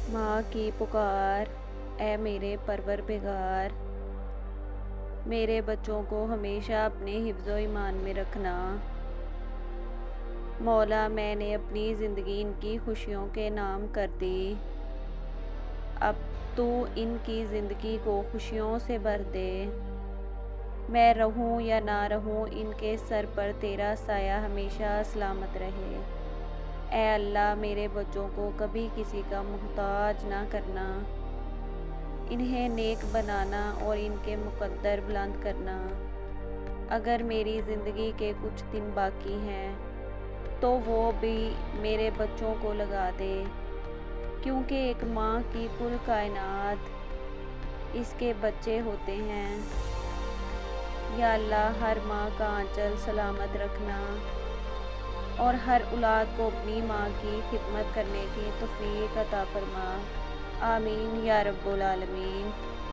माँ की पुकार, ऐ मेरे परवरदिगार, मेरे बच्चों को हमेशा अपने हिफ्ज़ो ईमान में रखना। मौला, मैंने अपनी ज़िंदगी इनकी खुशियों के नाम कर दी, अब तू इनकी ज़िंदगी को खुशियों से भर दे। मैं रहूं या ना रहूं, इनके सर पर तेरा साया हमेशा सलामत रहे। ऐ अल्लाह, मेरे बच्चों को कभी किसी का मुहताज ना करना, इन्हें नेक बनाना और इनके मुकद्दर बुलंद करना। अगर मेरी ज़िंदगी के कुछ दिन बाकी हैं तो वो भी मेरे बच्चों को लगा दे, क्योंकि एक माँ की कुल कायनात इसके बच्चे होते हैं। या अल्लाह, हर माँ का आंचल सलामत रखना और हर औलाद को अपनी माँ की खिदमत करने की तौफीक अता फरमा। आमीन या रब्बुल आलमीन।